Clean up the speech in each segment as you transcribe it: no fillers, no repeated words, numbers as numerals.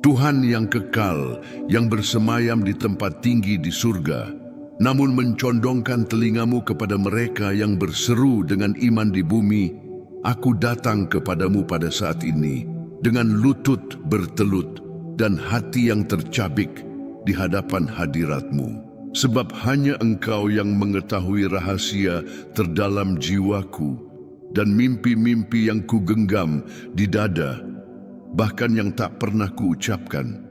Tuhan yang kekal, yang bersemayam di tempat tinggi di surga, namun mencondongkan telingamu kepada mereka yang berseru dengan iman di bumi, aku datang kepadamu pada saat ini, dengan lutut bertelut dan hati yang tercabik di hadapan hadiratmu. Sebab hanya Engkau yang mengetahui rahasia terdalam jiwaku dan mimpi-mimpi yang kugenggam di dada, bahkan yang tak pernah kuucapkan.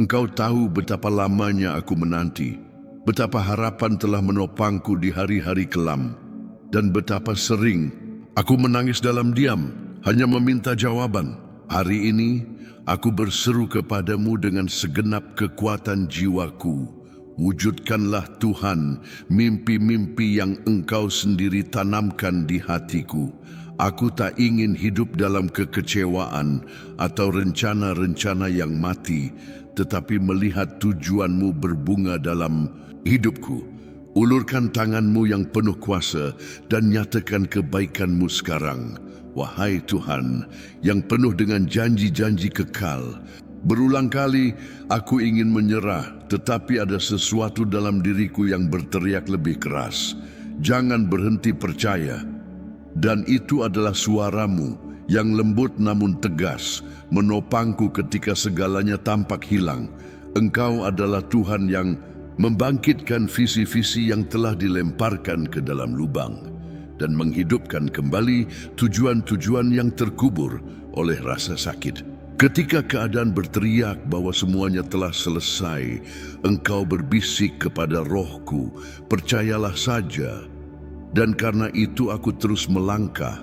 Engkau tahu betapa lamanya aku menanti, betapa harapan telah menopangku di hari-hari kelam, dan betapa sering aku menangis dalam diam, hanya meminta jawaban. Hari ini aku berseru kepadamu dengan segenap kekuatan jiwaku. Wujudkanlah Tuhan mimpi-mimpi yang Engkau sendiri tanamkan di hatiku. Aku tak ingin hidup dalam kekecewaan atau rencana-rencana yang mati, tetapi melihat tujuanmu berbunga dalam hidupku. Ulurkan tanganmu yang penuh kuasa dan nyatakan kebaikanmu sekarang. Wahai Tuhan, yang penuh dengan janji-janji kekal. Berulang kali aku ingin menyerah, tetapi ada sesuatu dalam diriku yang berteriak lebih keras. Jangan berhenti percaya. Dan itu adalah suaramu yang lembut namun tegas, menopangku ketika segalanya tampak hilang. Engkau adalah Tuhan yang membangkitkan visi-visi yang telah dilemparkan ke dalam lubang dan menghidupkan kembali tujuan-tujuan yang terkubur oleh rasa sakit. Ketika keadaan berteriak bahwa semuanya telah selesai, Engkau berbisik kepada rohku, percayalah saja. Dan karena itu aku terus melangkah,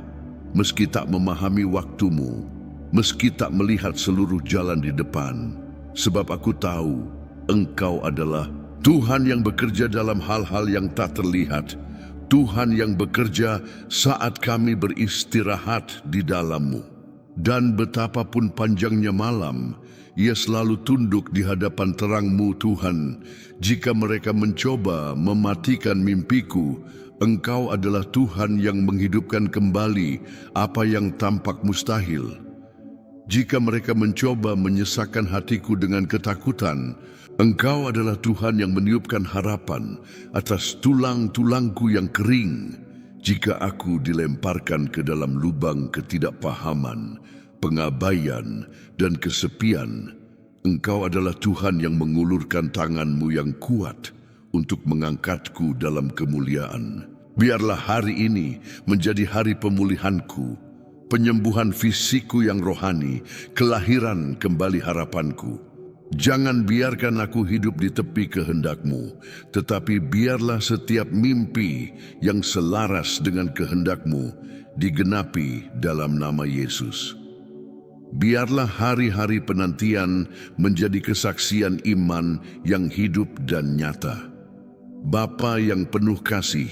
meski tak memahami waktumu, meski tak melihat seluruh jalan di depan. Sebab aku tahu Engkau adalah Tuhan yang bekerja dalam hal-hal yang tak terlihat, Tuhan yang bekerja saat kami beristirahat di dalam-Mu. Dan betapapun panjangnya malam, Ia selalu tunduk di hadapan terang-Mu, Tuhan. Jika mereka mencoba mematikan mimpiku, Engkau adalah Tuhan yang menghidupkan kembali apa yang tampak mustahil. Jika mereka mencoba menyesakkan hatiku dengan ketakutan, Engkau adalah Tuhan yang meniupkan harapan atas tulang-tulangku yang kering. Jika aku dilemparkan ke dalam lubang ketidakpahaman, pengabaian, dan kesepian, Engkau adalah Tuhan yang mengulurkan tangan-Mu yang kuat untuk mengangkatku dalam kemuliaan. Biarlah hari ini menjadi hari pemulihanku, penyembuhan fisikku yang rohani, kelahiran kembali harapanku. Jangan biarkan aku hidup di tepi kehendak-Mu, tetapi biarlah setiap mimpi yang selaras dengan kehendak-Mu digenapi dalam nama Yesus. Biarlah hari-hari penantian menjadi kesaksian iman yang hidup dan nyata. Bapa yang penuh kasih,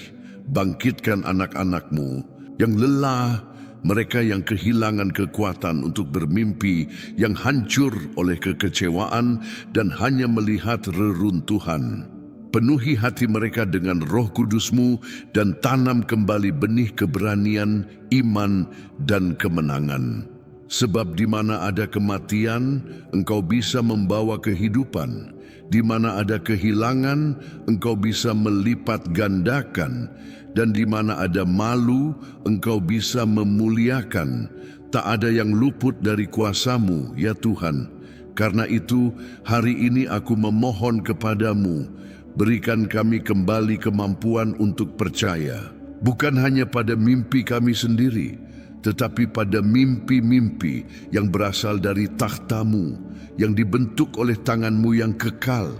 bangkitkan anak-anak-Mu yang lelah, mereka yang kehilangan kekuatan untuk bermimpi, yang hancur oleh kekecewaan dan hanya melihat reruntuhan. Penuhi hati mereka dengan Roh Kudus-Mu dan tanam kembali benih keberanian, iman, dan kemenangan. Sebab di mana ada kematian, Engkau bisa membawa kehidupan. Di mana ada kehilangan, Engkau bisa melipat gandakan. Dan di mana ada malu, Engkau bisa memuliakan. Tak ada yang luput dari kuasa-Mu, ya Tuhan. Karena itu, hari ini aku memohon kepadamu, berikan kami kembali kemampuan untuk percaya. Bukan hanya pada mimpi kami sendiri, tetapi pada mimpi-mimpi yang berasal dari takhta-Mu, yang dibentuk oleh tangan-Mu yang kekal.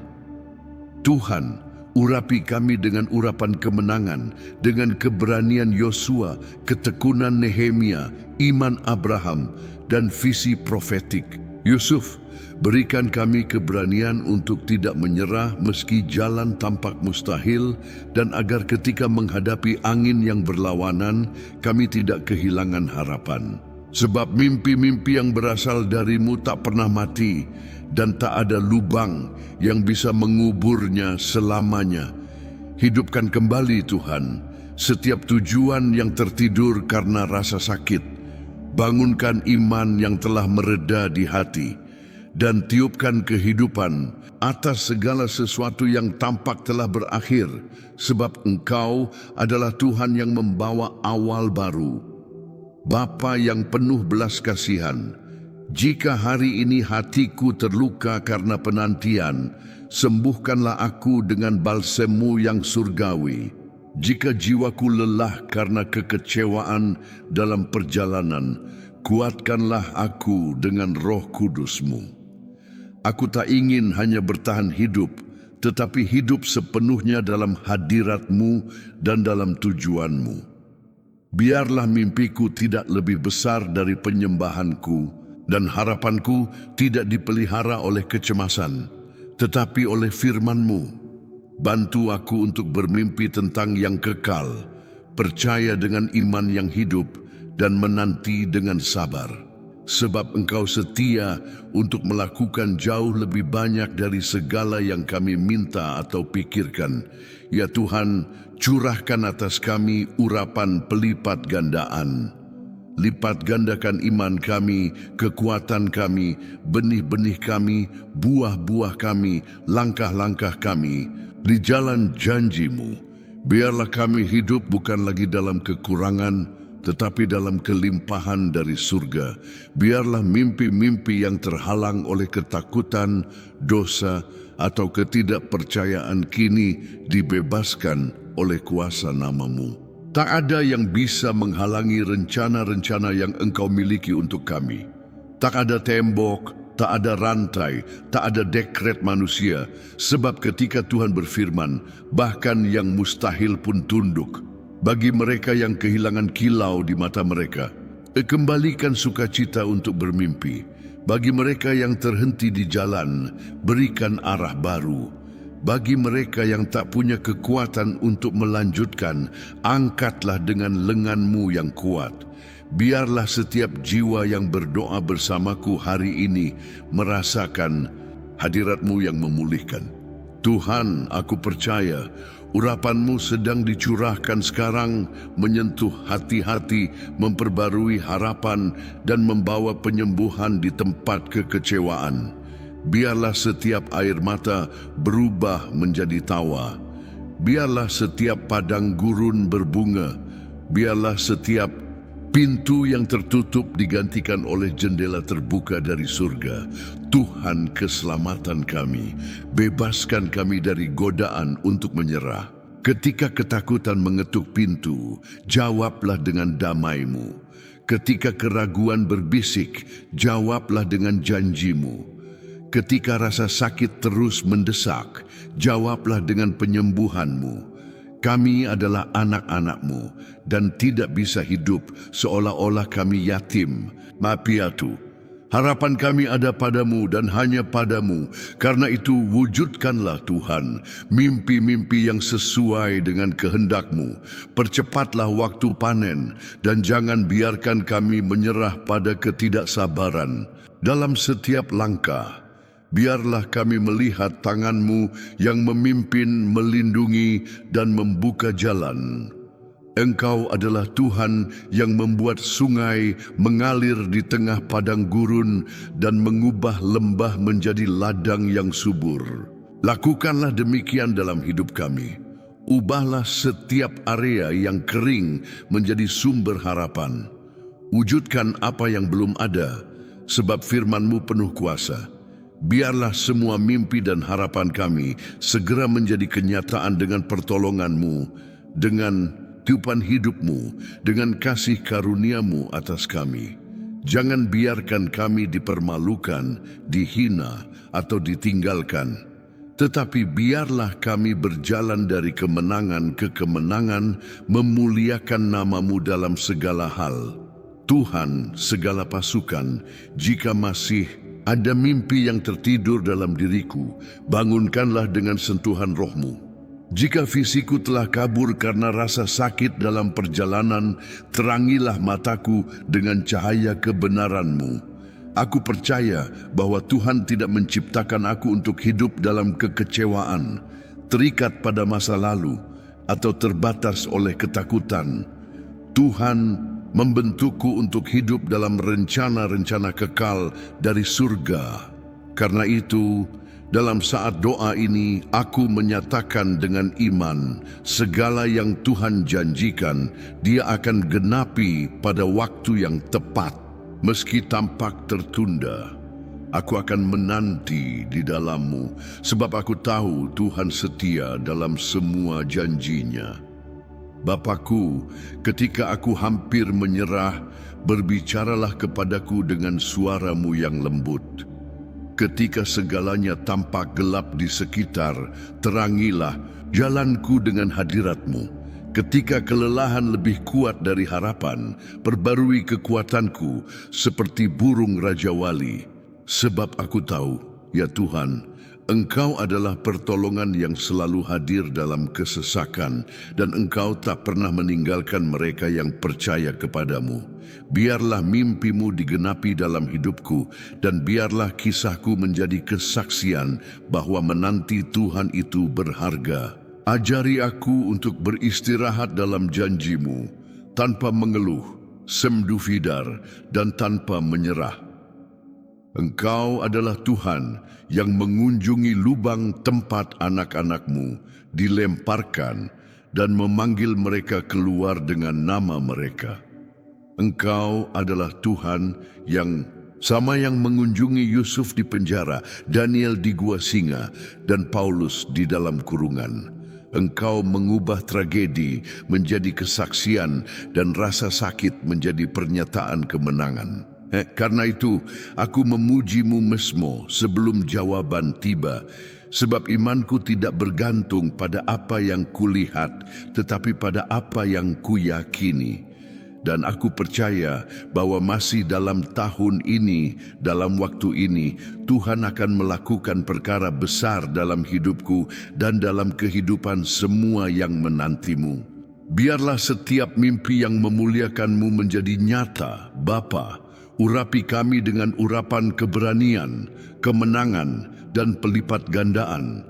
Tuhan, urapi kami dengan urapan kemenangan, dengan keberanian Yosua, ketekunan Nehemia, iman Abraham, dan visi profetik Yusuf. Berikan kami keberanian untuk tidak menyerah meski jalan tampak mustahil, dan agar ketika menghadapi angin yang berlawanan, kami tidak kehilangan harapan. Sebab mimpi-mimpi yang berasal dari-Mu tak pernah mati, dan tak ada lubang yang bisa menguburnya selamanya. Hidupkan kembali Tuhan setiap tujuan yang tertidur karena rasa sakit. Bangunkan iman yang telah mereda di hati, dan tiupkan kehidupan atas segala sesuatu yang tampak telah berakhir, sebab Engkau adalah Tuhan yang membawa awal baru. Bapa yang penuh belas kasihan, jika hari ini hatiku terluka karena penantian, sembuhkanlah aku dengan balsem-Mu yang surgawi. Jika jiwaku lelah karena kekecewaan dalam perjalanan, kuatkanlah aku dengan Roh Kudus-Mu. Aku tak ingin hanya bertahan hidup, tetapi hidup sepenuhnya dalam hadirat-Mu dan dalam tujuan-Mu. Biarlah mimpiku tidak lebih besar dari penyembahanku, dan harapanku tidak dipelihara oleh kecemasan, tetapi oleh firman-Mu. Bantu aku untuk bermimpi tentang yang kekal, percaya dengan iman yang hidup, dan menanti dengan sabar. Sebab Engkau setia untuk melakukan jauh lebih banyak dari segala yang kami minta atau pikirkan. Ya Tuhan, curahkan atas kami urapan pelipat gandaan. Lipat gandakan iman kami, kekuatan kami, benih-benih kami, buah-buah kami, langkah-langkah kami, di jalan janji-Mu. Biarlah kami hidup bukan lagi dalam kekurangan, tetapi dalam kelimpahan dari surga. Biarlah mimpi-mimpi yang terhalang oleh ketakutan, dosa, atau ketidakpercayaan kini dibebaskan oleh kuasa nama-Mu. Tak ada yang bisa menghalangi rencana-rencana yang Engkau miliki untuk kami. Tak ada tembok, tak ada rantai, tak ada dekret manusia. Sebab ketika Tuhan berfirman, bahkan yang mustahil pun tunduk. Bagi mereka yang kehilangan kilau di mata mereka, kembalikan sukacita untuk bermimpi. Bagi mereka yang terhenti di jalan, berikan arah baru. Bagi mereka yang tak punya kekuatan untuk melanjutkan, angkatlah dengan lengan-Mu yang kuat. Biarlah setiap jiwa yang berdoa bersamaku hari ini merasakan hadirat-Mu yang memulihkan. Tuhan, aku percaya urapan-Mu sedang dicurahkan sekarang, menyentuh hati-hati, memperbarui harapan, dan membawa penyembuhan di tempat kekecewaan. Biarlah setiap air mata berubah menjadi tawa. Biarlah setiap padang gurun berbunga. Biarlah setiap pintu yang tertutup digantikan oleh jendela terbuka dari surga. Tuhan, keselamatan kami, bebaskan kami dari godaan untuk menyerah. Ketika ketakutan mengetuk pintu, jawablah dengan damai-Mu. Ketika keraguan berbisik, jawablah dengan janji-Mu. Ketika rasa sakit terus mendesak, jawablah dengan penyembuhan-Mu. Kami adalah anak-anak-Mu dan tidak bisa hidup seolah-olah kami yatim. Mapiatu, harapan kami ada padamu dan hanya padamu. Karena itu wujudkanlah Tuhan mimpi-mimpi yang sesuai dengan kehendak-Mu. Percepatlah waktu panen dan jangan biarkan kami menyerah pada ketidaksabaran. Dalam setiap langkah, biarlah kami melihat tangan-Mu yang memimpin, melindungi, dan membuka jalan. Engkau adalah Tuhan yang membuat sungai mengalir di tengah padang gurun dan mengubah lembah menjadi ladang yang subur. Lakukanlah demikian dalam hidup kami. Ubahlah setiap area yang kering menjadi sumber harapan. Wujudkan apa yang belum ada, sebab firman-Mu penuh kuasa. Biarlah semua mimpi dan harapan kami segera menjadi kenyataan dengan pertolongan-Mu, dengan tiupan hidup-Mu, dengan kasih karunia-Mu atas kami. Jangan biarkan kami dipermalukan, dihina, atau ditinggalkan. Tetapi biarlah kami berjalan dari kemenangan ke kemenangan, memuliakan nama-Mu dalam segala hal. Tuhan, segala pasukan, jika masih ada mimpi yang tertidur dalam diriku, bangunkanlah dengan sentuhan Roh-Mu. Jika fisikku telah kabur karena rasa sakit dalam perjalanan, terangilah mataku dengan cahaya kebenaran-Mu. Aku percaya bahwa Tuhan tidak menciptakan aku untuk hidup dalam kekecewaan, terikat pada masa lalu, atau terbatas oleh ketakutan. Tuhan membentukku untuk hidup dalam rencana-rencana kekal dari surga. Karena itu, dalam saat doa ini, aku menyatakan dengan iman, segala yang Tuhan janjikan, Dia akan genapi pada waktu yang tepat. Meski tampak tertunda, aku akan menanti di dalam-Mu, sebab aku tahu Tuhan setia dalam semua janjinya. Bapakku, ketika aku hampir menyerah, berbicaralah kepadaku dengan suara-Mu yang lembut. Ketika segalanya tampak gelap di sekitar, terangilah jalanku dengan hadirat-Mu. Ketika kelelahan lebih kuat dari harapan, perbarui kekuatanku seperti burung Raja Wali. Sebab aku tahu, ya Tuhan, Engkau adalah pertolongan yang selalu hadir dalam kesesakan, dan Engkau tak pernah meninggalkan mereka yang percaya kepadamu. Biarlah mimpi-Mu digenapi dalam hidupku, dan biarlah kisahku menjadi kesaksian bahwa menanti Tuhan itu berharga. Ajari aku untuk beristirahat dalam janji-Mu, tanpa mengeluh, semdufidar, dan tanpa menyerah. Engkau adalah Tuhan yang mengunjungi lubang tempat anak-anak-Mu dilemparkan dan memanggil mereka keluar dengan nama mereka. Engkau adalah Tuhan yang sama yang mengunjungi Yusuf di penjara, Daniel di gua singa, dan Paulus di dalam kurungan. Engkau mengubah tragedi menjadi kesaksian dan rasa sakit menjadi pernyataan kemenangan. Karena itu, aku memuji-Mu mesmo sebelum jawaban tiba, sebab imanku tidak bergantung pada apa yang kulihat, tetapi pada apa yang kuyakini. Dan aku percaya bahwa masih dalam tahun ini, dalam waktu ini, Tuhan akan melakukan perkara besar dalam hidupku dan dalam kehidupan semua yang menanti-Mu. Biarlah setiap mimpi yang memuliakan-Mu menjadi nyata, Bapa. Urapi kami dengan urapan keberanian, kemenangan, dan pelipat gandaan.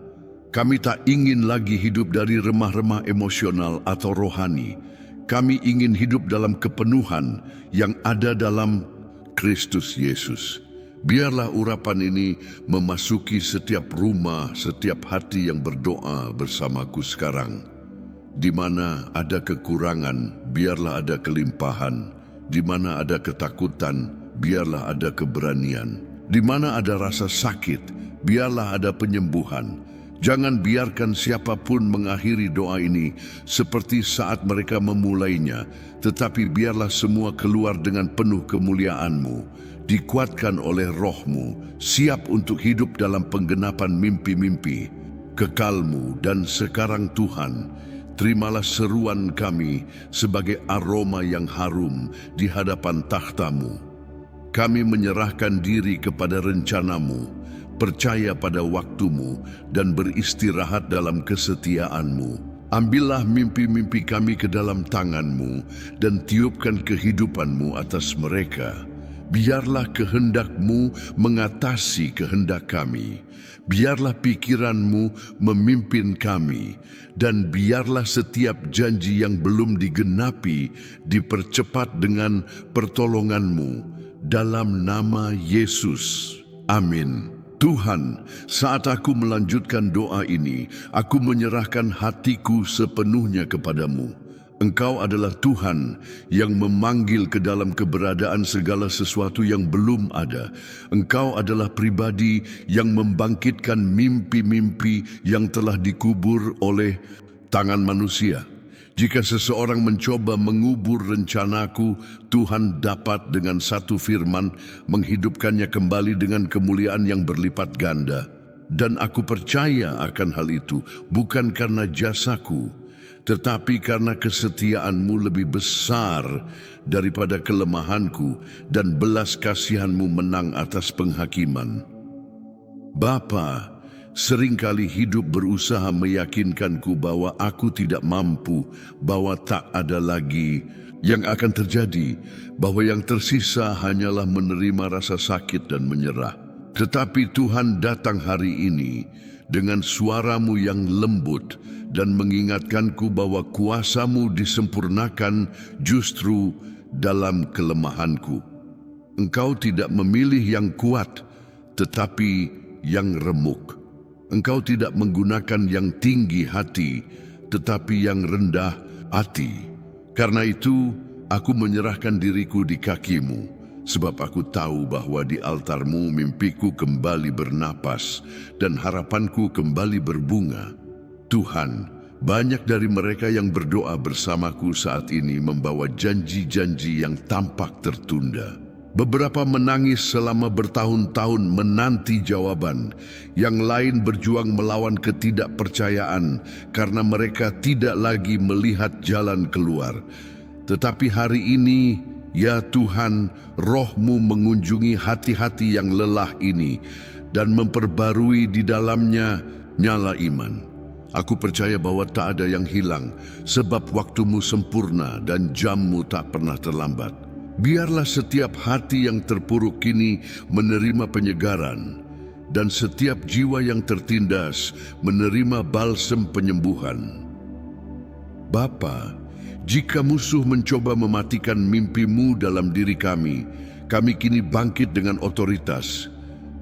Kami tak ingin lagi hidup dari remah-remah emosional atau rohani. Kami ingin hidup dalam kepenuhan yang ada dalam Kristus Yesus. Biarlah urapan ini memasuki setiap rumah, setiap hati yang berdoa bersamaku sekarang. Di mana ada kekurangan, biarlah ada kelimpahan. Di mana ada ketakutan, biarlah ada keberanian. Di mana ada rasa sakit, biarlah ada penyembuhan. Jangan biarkan siapapun mengakhiri doa ini seperti saat mereka memulainya, tetapi biarlah semua keluar dengan penuh kemuliaan-Mu, dikuatkan oleh Roh-Mu, siap untuk hidup dalam penggenapan mimpi-mimpi kekal-Mu. Dan sekarang Tuhan, terimalah seruan kami sebagai aroma yang harum di hadapan takhta-Mu. Kami menyerahkan diri kepada rencana-Mu, percaya pada waktu-Mu, dan beristirahat dalam kesetiaan-Mu. Ambillah mimpi-mimpi kami ke dalam tangan-Mu dan tiupkan kehidupan-Mu atas mereka. Biarlah kehendak-Mu mengatasi kehendak kami. Biarlah pikiran-Mu memimpin kami, dan biarlah setiap janji yang belum digenapi dipercepat dengan pertolongan-Mu. Dalam nama Yesus. Amin. Tuhan, saat aku melanjutkan doa ini, aku menyerahkan hatiku sepenuhnya kepadamu. Engkau adalah Tuhan yang memanggil ke dalam keberadaan segala sesuatu yang belum ada. Engkau adalah pribadi yang membangkitkan mimpi-mimpi yang telah dikubur oleh tangan manusia. Jika seseorang mencoba mengubur rencanaku, Tuhan dapat dengan satu firman menghidupkannya kembali dengan kemuliaan yang berlipat ganda. Dan aku percaya akan hal itu, bukan karena jasaku, tetapi karena kesetiaan-Mu lebih besar daripada kelemahanku, dan belas kasihan-Mu menang atas penghakiman. Bapa, seringkali hidup berusaha meyakinkanku bahwa aku tidak mampu, bahwa tak ada lagi yang akan terjadi, bahwa yang tersisa hanyalah menerima rasa sakit dan menyerah. Tetapi Tuhan datang hari ini dengan suara-Mu yang lembut dan mengingatkanku bahwa kuasa-Mu disempurnakan justru dalam kelemahanku. Engkau tidak memilih yang kuat, tetapi yang remuk. Engkau tidak menggunakan yang tinggi hati, tetapi yang rendah hati. Karena itu, aku menyerahkan diriku di kaki-Mu, sebab aku tahu bahwa di altar-Mu mimpiku kembali bernapas dan harapanku kembali berbunga. Tuhan, banyak dari mereka yang berdoa bersamaku saat ini membawa janji-janji yang tampak tertunda. Beberapa menangis selama bertahun-tahun menanti jawaban. Yang lain berjuang melawan ketidakpercayaan karena mereka tidak lagi melihat jalan keluar. Tetapi hari ini, ya Tuhan, Roh-Mu mengunjungi hati-hati yang lelah ini dan memperbarui di dalamnya nyala iman. Aku percaya bahwa tak ada yang hilang, sebab waktu-Mu sempurna dan jam-Mu tak pernah terlambat. Biarlah setiap hati yang terpuruk kini menerima penyegaran, dan setiap jiwa yang tertindas menerima balsem penyembuhan. Bapa, jika musuh mencoba mematikan mimpi-Mu dalam diri kami kini bangkit dengan otoritas,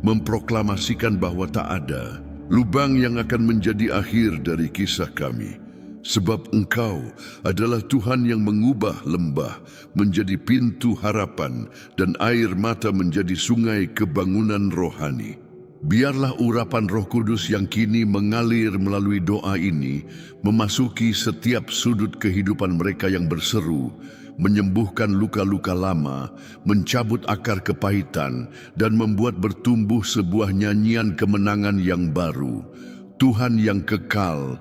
memproklamasikan bahwa tak ada lubang yang akan menjadi akhir dari kisah kami. Sebab Engkau adalah Tuhan yang mengubah lembah menjadi pintu harapan dan air mata menjadi sungai kebangunan rohani. Biarlah urapan Roh Kudus yang kini mengalir melalui doa ini memasuki setiap sudut kehidupan mereka yang berseru, menyembuhkan luka-luka lama, mencabut akar kepahitan, dan membuat bertumbuh sebuah nyanyian kemenangan yang baru. Tuhan yang kekal,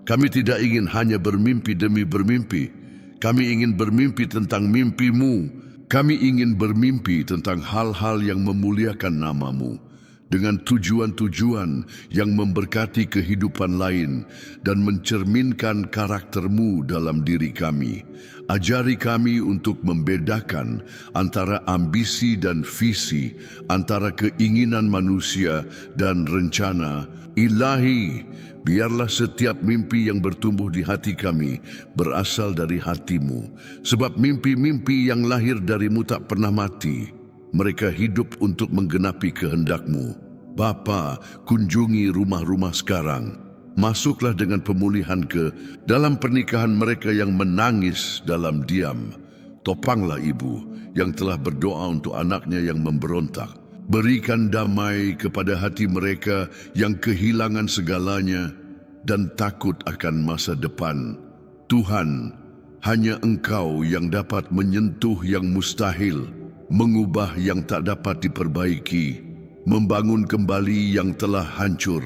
kami tidak ingin hanya bermimpi demi bermimpi. Kami ingin bermimpi tentang mimpi-Mu. Kami ingin bermimpi tentang hal-hal yang memuliakan nama-Mu, dengan tujuan-tujuan yang memberkati kehidupan lain dan mencerminkan karakter-Mu dalam diri kami. Ajari kami untuk membedakan antara ambisi dan visi, antara keinginan manusia dan rencana Ilahi. Biarlah setiap mimpi yang bertumbuh di hati kami berasal dari hati-Mu, sebab mimpi-mimpi yang lahir dari-Mu tak pernah mati. Mereka hidup untuk menggenapi kehendak-Mu. Bapa, kunjungi rumah-rumah sekarang. Masuklah dengan pemulihan ke dalam pernikahan mereka yang menangis dalam diam. Topanglah ibu yang telah berdoa untuk anaknya yang memberontak. Berikan damai kepada hati mereka yang kehilangan segalanya dan takut akan masa depan. Tuhan, hanya Engkau yang dapat menyentuh yang mustahil, mengubah yang tak dapat diperbaiki, membangun kembali yang telah hancur.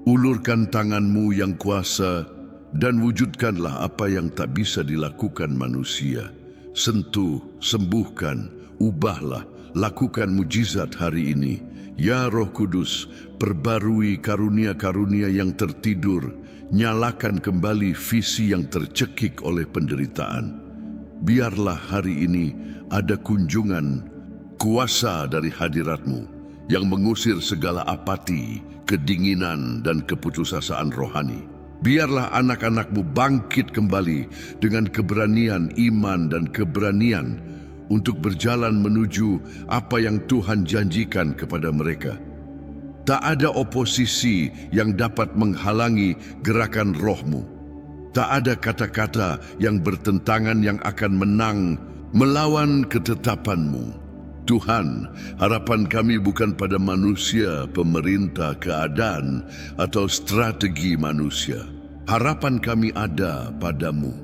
Ulurkan tangan-Mu yang kuasa dan wujudkanlah apa yang tak bisa dilakukan manusia. Sentuh, sembuhkan, ubahlah, lakukan mujizat hari ini. Ya Roh Kudus, perbarui karunia-karunia yang tertidur, nyalakan kembali visi yang tercekik oleh penderitaan. Biarlah hari ini ada kunjungan kuasa dari hadirat-Mu yang mengusir segala apati, kedinginan, dan keputusasaan rohani. Biarlah anak-anak-Mu bangkit kembali dengan keberanian iman dan keberanian untuk berjalan menuju apa yang Tuhan janjikan kepada mereka. Tak ada oposisi yang dapat menghalangi gerakan Roh-Mu. Tak ada kata-kata yang bertentangan yang akan menang melawan ketetapan-Mu. Tuhan, harapan kami bukan pada manusia, pemerintah, keadaan, atau strategi manusia. Harapan kami ada padamu,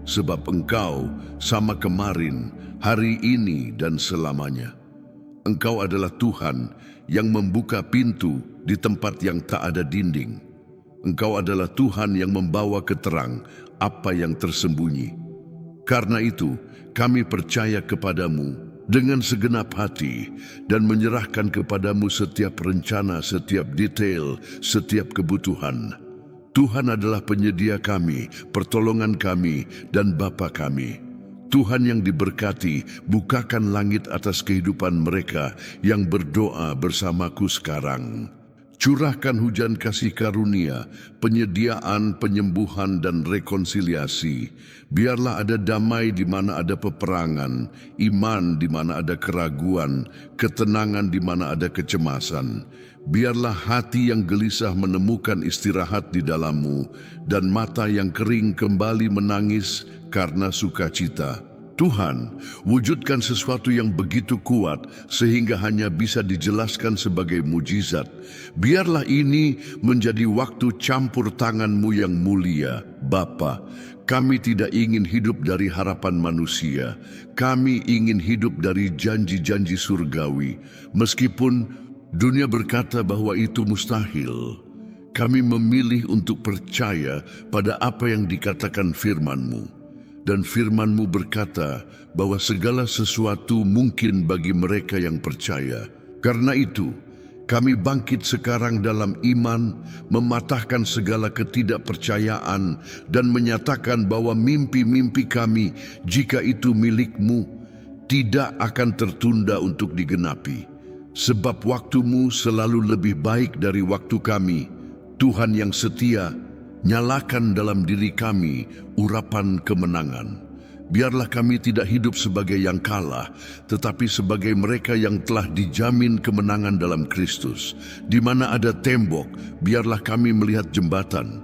sebab Engkau sama kemarin, hari ini, dan selamanya. Engkau adalah Tuhan yang membuka pintu di tempat yang tak ada dinding. Engkau adalah Tuhan yang membawa keterang apa yang tersembunyi. Karena itu, kami percaya kepadamu dengan segenap hati dan menyerahkan kepadamu setiap rencana, setiap detail, setiap kebutuhan. Tuhan adalah penyedia kami, pertolongan kami, dan Bapa kami. Tuhan yang diberkati, bukakan langit atas kehidupan mereka yang berdoa bersamaku sekarang. Curahkan hujan kasih karunia, penyediaan, penyembuhan, dan rekonsiliasi. Biarlah ada damai di mana ada peperangan, iman di mana ada keraguan, ketenangan di mana ada kecemasan. Biarlah hati yang gelisah menemukan istirahat di dalam-Mu, dan mata yang kering kembali menangis karena sukacita. Tuhan, wujudkan sesuatu yang begitu kuat sehingga hanya bisa dijelaskan sebagai mujizat. Biarlah ini menjadi waktu campur tangan-Mu yang mulia, Bapa. Kami tidak ingin hidup dari harapan manusia. Kami ingin hidup dari janji-janji surgawi. Meskipun dunia berkata bahwa itu mustahil, kami memilih untuk percaya pada apa yang dikatakan firman-Mu. Dan firman-Mu berkata bahwa segala sesuatu mungkin bagi mereka yang percaya. Karena itu, kami bangkit sekarang dalam iman, mematahkan segala ketidakpercayaan, dan menyatakan bahwa mimpi-mimpi kami, jika itu milik-Mu, tidak akan tertunda untuk digenapi. Sebab waktu-Mu selalu lebih baik dari waktu kami. Tuhan yang setia, nyalakan dalam diri kami urapan kemenangan. Biarlah kami tidak hidup sebagai yang kalah, tetapi sebagai mereka yang telah dijamin kemenangan dalam Kristus. Di mana ada tembok, biarlah kami melihat jembatan.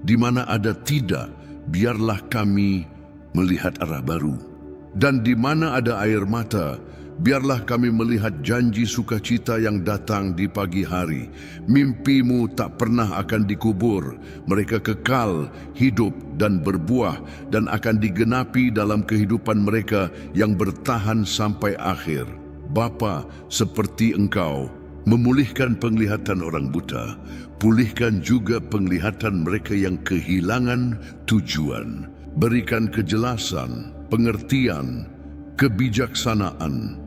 Di mana ada tidak, biarlah kami melihat arah baru. Dan di mana ada air mata, biarlah kami melihat janji sukacita yang datang di pagi hari. Mimpi-Mu tak pernah akan dikubur. Mereka kekal, hidup, dan berbuah, dan akan digenapi dalam kehidupan mereka yang bertahan sampai akhir. Bapa, seperti Engkau memulihkan penglihatan orang buta, pulihkan juga penglihatan mereka yang kehilangan tujuan. Berikan kejelasan, pengertian, kebijaksanaan.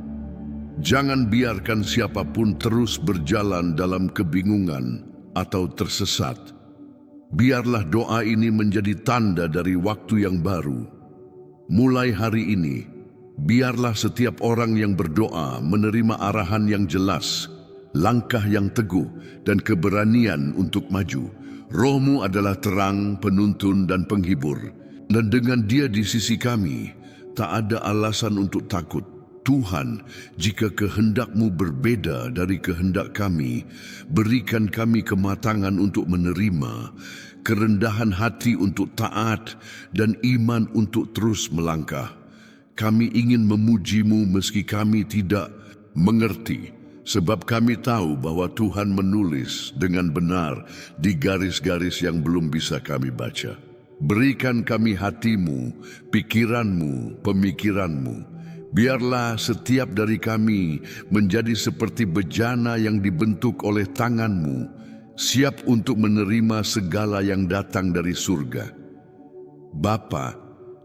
Jangan biarkan siapapun terus berjalan dalam kebingungan atau tersesat. Biarlah doa ini menjadi tanda dari waktu yang baru. Mulai hari ini, biarlah setiap orang yang berdoa menerima arahan yang jelas, langkah yang teguh, dan keberanian untuk maju. Roh-Mu adalah terang, penuntun, dan penghibur. Dan dengan Dia di sisi kami, tak ada alasan untuk takut. Tuhan, jika kehendak-Mu berbeda dari kehendak kami, berikan kami kematangan untuk menerima, kerendahan hati untuk taat, dan iman untuk terus melangkah. Kami ingin memuji-Mu meski kami tidak mengerti, sebab kami tahu bahwa Tuhan menulis dengan benar di garis-garis yang belum bisa kami baca. Berikan kami hati-Mu, pikiran-Mu, pemikiran-Mu. Biarlah setiap dari kami menjadi seperti bejana yang dibentuk oleh tangan-Mu, siap untuk menerima segala yang datang dari surga. Bapa,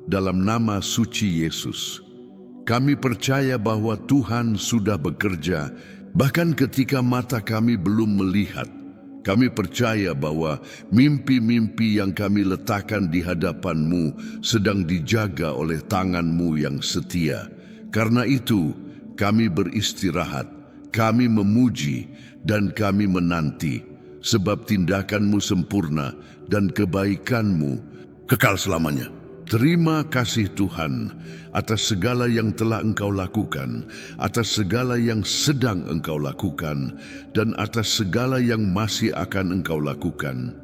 dalam nama suci Yesus, kami percaya bahwa Tuhan sudah bekerja, bahkan ketika mata kami belum melihat. Kami percaya bahwa mimpi-mimpi yang kami letakkan di hadapan-Mu sedang dijaga oleh tangan-Mu yang setia. Karena itu, kami beristirahat, kami memuji, dan kami menanti, sebab tindakan-Mu sempurna dan kebaikan-Mu kekal selamanya. Terima kasih Tuhan atas segala yang telah Engkau lakukan, atas segala yang sedang Engkau lakukan, dan atas segala yang masih akan Engkau lakukan.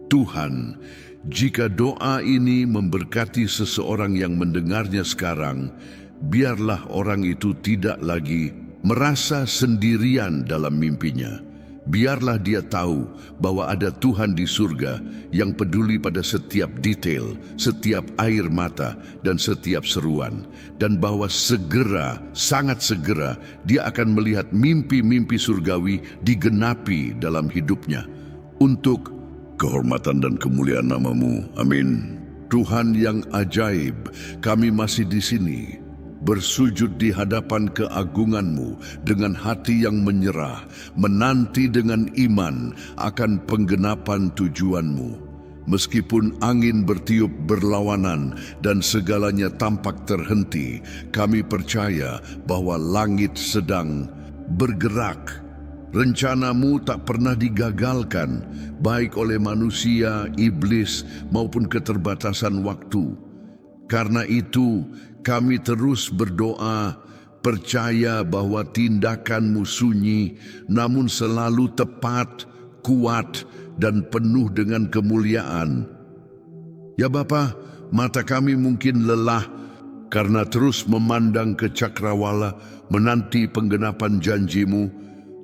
Tuhan, jika doa ini memberkati seseorang yang mendengarnya sekarang, biarlah orang itu tidak lagi merasa sendirian dalam mimpinya. Biarlah dia tahu bahwa ada Tuhan di surga yang peduli pada setiap detail, setiap air mata, dan setiap seruan. Dan bahwa segera, sangat segera, dia akan melihat mimpi-mimpi surgawi digenapi dalam hidupnya. Untuk kehormatan dan kemuliaan nama-Mu. Amin. Tuhan yang ajaib, kami masih di sini, bersujud di hadapan keagungan-Mu dengan hati yang menyerah, menanti dengan iman akan penggenapan tujuan-Mu. Meskipun angin bertiup berlawanan dan segalanya tampak terhenti, kami percaya bahwa langit sedang bergerak. Rencanamu tak pernah digagalkan, baik oleh manusia, iblis, maupun keterbatasan waktu. Karena itu, kami terus berdoa, percaya bahwa tindakanmu sunyi, namun selalu tepat, kuat, dan penuh dengan kemuliaan. Ya Bapa, mata kami mungkin lelah karena terus memandang ke cakrawala menanti penggenapan janjimu,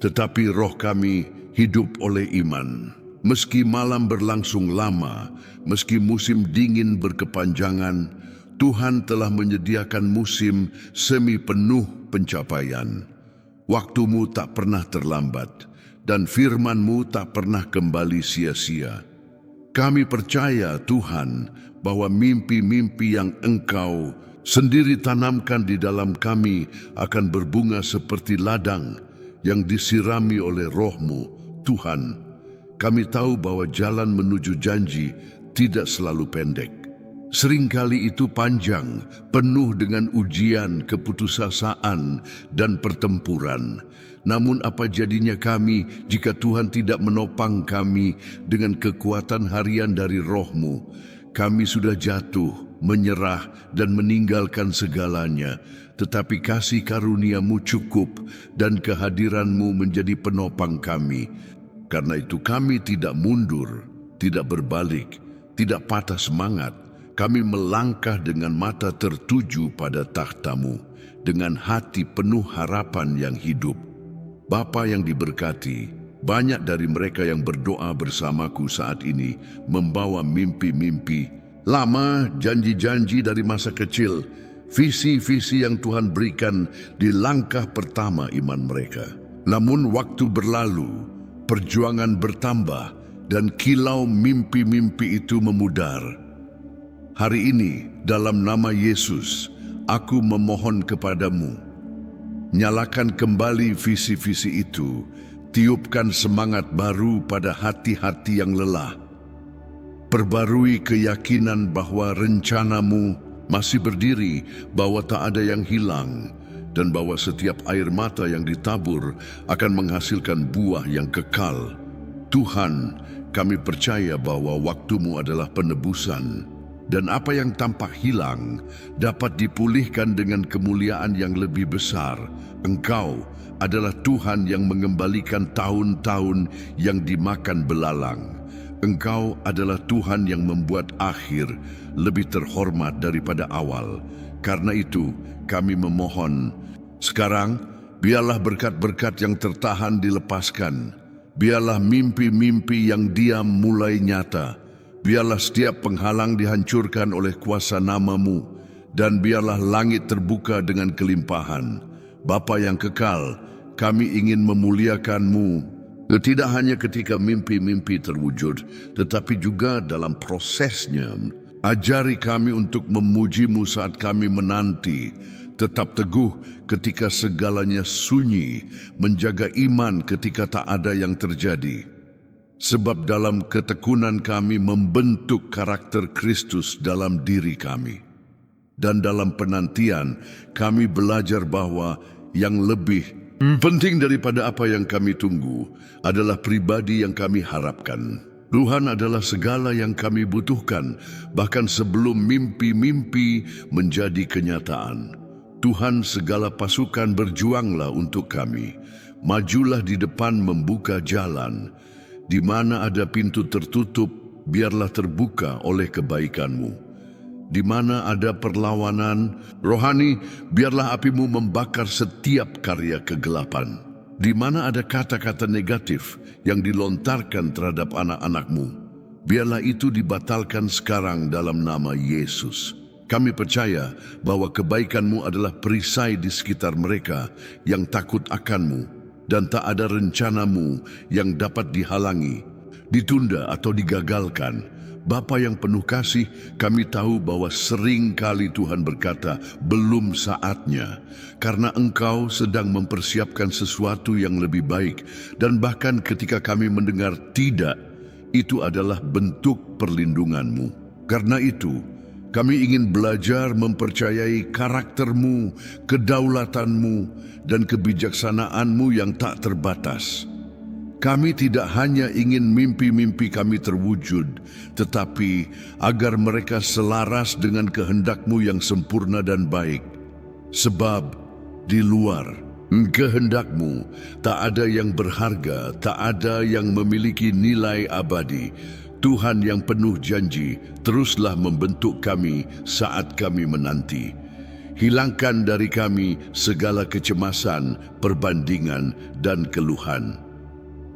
tetapi roh kami hidup oleh iman. Meski malam berlangsung lama, meski musim dingin berkepanjangan, Tuhan telah menyediakan musim semi penuh pencapaian. Waktumu tak pernah terlambat, dan firman-Mu tak pernah kembali sia-sia. Kami percaya, Tuhan, bahwa mimpi-mimpi yang Engkau sendiri tanamkan di dalam kami akan berbunga seperti ladang yang disirami oleh roh-Mu, Tuhan. Kami tahu bahwa jalan menuju janji tidak selalu pendek. Seringkali itu panjang, penuh dengan ujian, keputusasaan, dan pertempuran. Namun apa jadinya kami jika Tuhan tidak menopang kami dengan kekuatan harian dari roh-Mu? Kami sudah jatuh, menyerah, dan meninggalkan segalanya. Tetapi kasih karunia-Mu cukup dan kehadiran-Mu menjadi penopang kami. Karena itu kami tidak mundur, tidak berbalik, tidak patah semangat. Kami melangkah dengan mata tertuju pada takhta-Mu, dengan hati penuh harapan yang hidup. Bapa yang diberkati, banyak dari mereka yang berdoa bersamaku saat ini membawa mimpi-mimpi lama, janji-janji dari masa kecil, visi-visi yang Tuhan berikan di langkah pertama iman mereka. Namun waktu berlalu, perjuangan bertambah, dan kilau mimpi-mimpi itu memudar. Hari ini, dalam nama Yesus, aku memohon kepadamu, nyalakan kembali visi-visi itu, tiupkan semangat baru pada hati-hati yang lelah. Perbarui keyakinan bahwa rencana-Mu masih berdiri, bahwa tak ada yang hilang, dan bahwa setiap air mata yang ditabur akan menghasilkan buah yang kekal. Tuhan, kami percaya bahwa waktu-Mu adalah penebusan, dan apa yang tampak hilang dapat dipulihkan dengan kemuliaan yang lebih besar. Engkau adalah Tuhan yang mengembalikan tahun-tahun yang dimakan belalang. Engkau adalah Tuhan yang membuat akhir lebih terhormat daripada awal. Karena itu, kami memohon, sekarang biarlah berkat-berkat yang tertahan dilepaskan. Biarlah mimpi-mimpi yang diam mulai nyata. Biarlah setiap penghalang dihancurkan oleh kuasa nama-Mu, dan biarlah langit terbuka dengan kelimpahan. Bapa yang kekal, kami ingin memuliakan-Mu, tidak hanya ketika mimpi-mimpi terwujud, tetapi juga dalam prosesnya. Ajari kami untuk memuji-Mu saat kami menanti, tetap teguh ketika segalanya sunyi, menjaga iman ketika tak ada yang terjadi. Sebab dalam ketekunan kami membentuk karakter Kristus dalam diri kami. Dan dalam penantian, kami belajar bahwa yang lebih penting daripada apa yang kami tunggu adalah pribadi yang kami harapkan. Tuhan adalah segala yang kami butuhkan, bahkan sebelum mimpi-mimpi menjadi kenyataan. Tuhan, segala pasukan berjuanglah untuk kami. Majulah di depan membuka jalan. Di mana ada pintu tertutup, biarlah terbuka oleh kebaikan-Mu. Di mana ada perlawanan rohani, biarlah api-Mu membakar setiap karya kegelapan. Di mana ada kata-kata negatif yang dilontarkan terhadap anak-anak-Mu, biarlah itu dibatalkan sekarang dalam nama Yesus. Kami percaya bahwa kebaikan-Mu adalah perisai di sekitar mereka yang takut akan-Mu, dan tak ada rencana-Mu yang dapat dihalangi, ditunda atau digagalkan. Bapa yang penuh kasih, kami tahu bahwa sering kali Tuhan berkata, belum saatnya, karena Engkau sedang mempersiapkan sesuatu yang lebih baik, dan bahkan ketika kami mendengar tidak, itu adalah bentuk perlindungan-Mu. Karena itu, kami ingin belajar mempercayai karakter-Mu, kedaulatan-Mu, dan kebijaksanaan-Mu yang tak terbatas. Kami tidak hanya ingin mimpi-mimpi kami terwujud, tetapi agar mereka selaras dengan kehendak-Mu yang sempurna dan baik. Sebab di luar kehendak-Mu tak ada yang berharga, tak ada yang memiliki nilai abadi. Tuhan yang penuh janji, teruslah membentuk kami saat kami menanti. Hilangkan dari kami segala kecemasan, perbandingan, dan keluhan.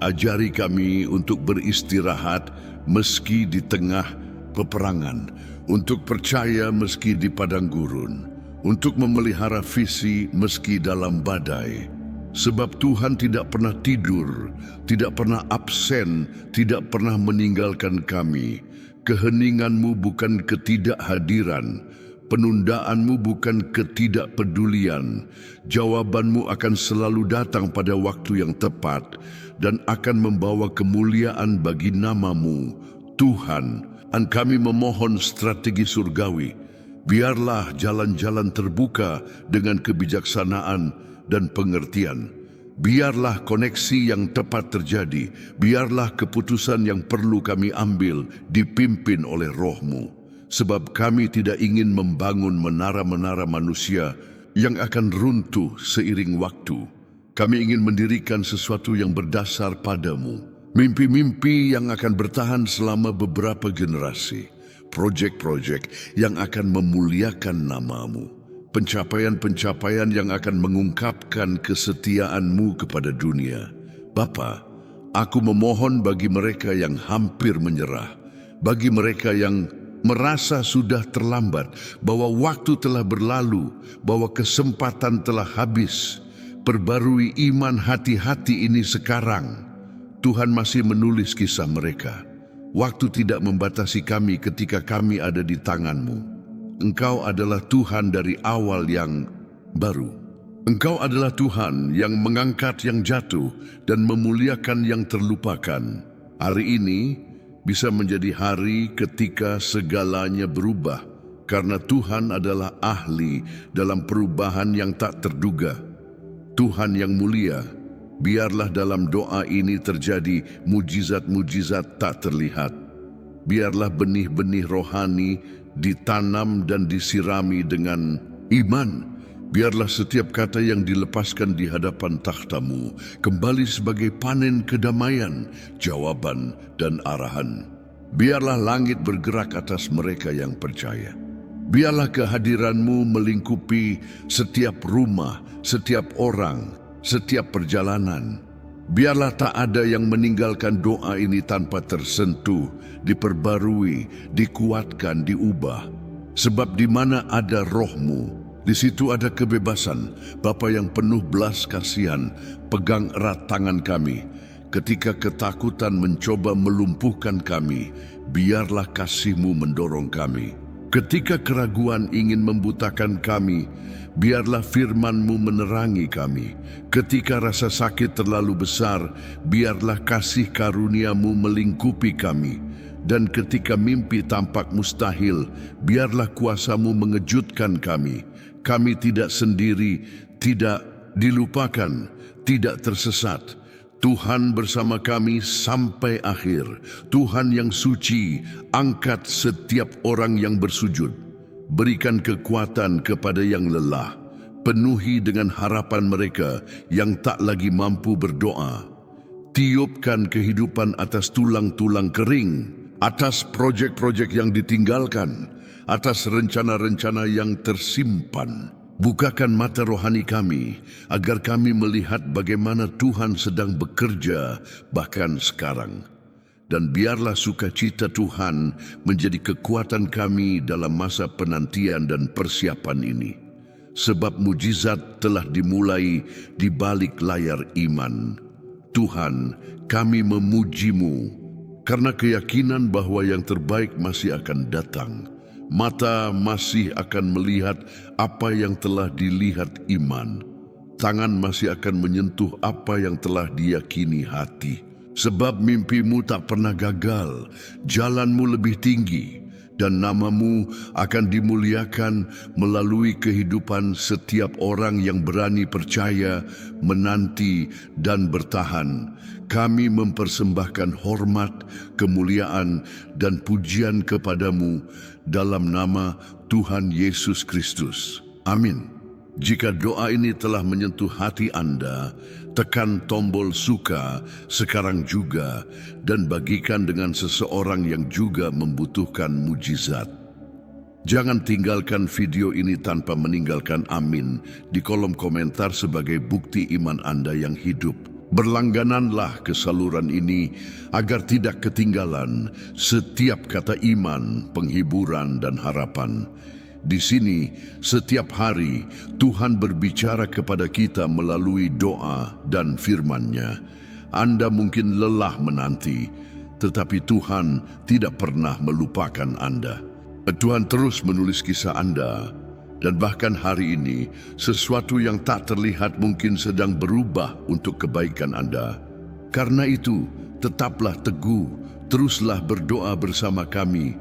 Ajari kami untuk beristirahat meski di tengah peperangan, untuk percaya meski di padang gurun, untuk memelihara visi meski dalam badai. Sebab Tuhan tidak pernah tidur, tidak pernah absen, tidak pernah meninggalkan kami. Keheningan-Mu bukan ketidakhadiran, penundaanmu bukan ketidakpedulian. Jawabanmu akan selalu datang pada waktu yang tepat dan akan membawa kemuliaan bagi nama-Mu, Tuhan. Dan kami memohon strategi surgawi. Biarlah jalan-jalan terbuka dengan kebijaksanaan dan pengertian. Biarlah koneksi yang tepat terjadi. Biarlah keputusan yang perlu kami ambil dipimpin oleh Roh-Mu. Sebab kami tidak ingin membangun menara-menara manusia yang akan runtuh seiring waktu. Kami ingin mendirikan sesuatu yang berdasar padamu. Mimpi-mimpi yang akan bertahan selama beberapa generasi. Projek-projek yang akan memuliakan nama-Mu. Pencapaian-pencapaian yang akan mengungkapkan kesetiaan-Mu kepada dunia. Bapa, aku memohon bagi mereka yang hampir menyerah. Bagi mereka yang merasa sudah terlambat, bahwa waktu telah berlalu, bahwa kesempatan telah habis. Perbarui iman hati-hati ini sekarang. Tuhan masih menulis kisah mereka. Waktu tidak membatasi kami ketika kami ada di tangan-Mu. Engkau adalah Tuhan dari awal yang baru. Engkau adalah Tuhan yang mengangkat yang jatuh dan memuliakan yang terlupakan. Hari ini bisa menjadi hari ketika segalanya berubah, karena Tuhan adalah ahli dalam perubahan yang tak terduga. Tuhan yang mulia, biarlah dalam doa ini terjadi mujizat-mujizat tak terlihat. Biarlah benih-benih rohani ditanam dan disirami dengan iman. Biarlah setiap kata yang dilepaskan di hadapan takhta-Mu kembali sebagai panen kedamaian, jawaban, dan arahan. Biarlah langit bergerak atas mereka yang percaya. Biarlah kehadiran-Mu melingkupi setiap rumah, setiap orang, setiap perjalanan. Biarlah tak ada yang meninggalkan doa ini tanpa tersentuh, diperbarui, dikuatkan, diubah. Sebab di mana ada Roh-Mu, di situ ada kebebasan. Bapa yang penuh belas kasihan, pegang erat tangan kami. Ketika ketakutan mencoba melumpuhkan kami, biarlah kasih-Mu mendorong kami. Ketika keraguan ingin membutakan kami, biarlah firman-Mu menerangi kami. Ketika rasa sakit terlalu besar, biarlah kasih karunia-Mu melingkupi kami. Dan ketika mimpi tampak mustahil, biarlah kuasa-Mu mengejutkan kami. Kami tidak sendiri, tidak dilupakan, tidak tersesat. Tuhan bersama kami sampai akhir. Tuhan yang suci, angkat setiap orang yang bersujud. Berikan kekuatan kepada yang lelah. Penuhi dengan harapan mereka yang tak lagi mampu berdoa. Tiupkan kehidupan atas tulang-tulang kering, atas projek-projek yang ditinggalkan, atas rencana-rencana yang tersimpan. Bukakan mata rohani kami, agar kami melihat bagaimana Tuhan sedang bekerja bahkan sekarang. Dan biarlah sukacita Tuhan menjadi kekuatan kami dalam masa penantian dan persiapan ini. Sebab mujizat telah dimulai di balik layar iman. Tuhan, kami memuji-Mu, karena keyakinan bahwa yang terbaik masih akan datang. Mata masih akan melihat apa yang telah dilihat iman. Tangan masih akan menyentuh apa yang telah diyakini hati. Sebab mimpi-Mu tak pernah gagal, jalan-Mu lebih tinggi, dan namamu akan dimuliakan melalui kehidupan setiap orang yang berani percaya, menanti, dan bertahan. Kami mempersembahkan hormat, kemuliaan, dan pujian kepadamu dalam nama Tuhan Yesus Kristus. Amin. Jika doa ini telah menyentuh hati Anda, tekan tombol suka sekarang juga dan bagikan dengan seseorang yang juga membutuhkan mujizat. Jangan tinggalkan video ini tanpa meninggalkan amin di kolom komentar sebagai bukti iman Anda yang hidup. Berlanggananlah ke saluran ini agar tidak ketinggalan setiap kata iman, penghiburan, dan harapan. Di sini, setiap hari Tuhan berbicara kepada kita melalui doa dan firman-Nya. Anda mungkin lelah menanti, tetapi Tuhan tidak pernah melupakan Anda. Tuhan terus menulis kisah Anda, dan bahkan hari ini, sesuatu yang tak terlihat mungkin sedang berubah untuk kebaikan Anda. Karena itu, tetaplah teguh, teruslah berdoa bersama kami,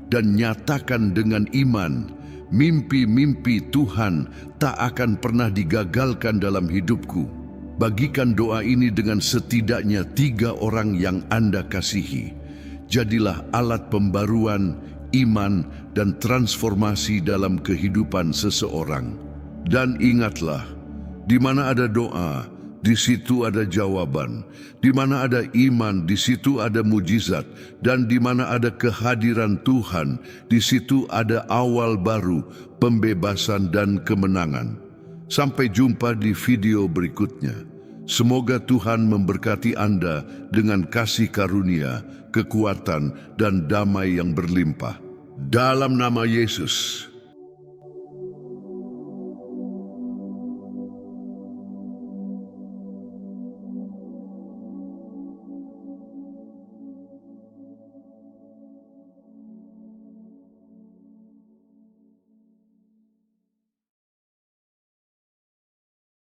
dan nyatakan dengan iman, mimpi-mimpi Tuhan tak akan pernah digagalkan dalam hidupku. Bagikan doa ini dengan setidaknya 3 orang yang Anda kasihi. Jadilah alat pembaruan, iman, dan transformasi dalam kehidupan seseorang. Dan ingatlah, di mana ada doa, di situ ada jawaban. Di mana ada iman, di situ ada mujizat. Dan di mana ada kehadiran Tuhan, di situ ada awal baru, pembebasan dan kemenangan. Sampai jumpa di video berikutnya. Semoga Tuhan memberkati Anda dengan kasih karunia, kekuatan, dan damai yang berlimpah. Dalam nama Yesus.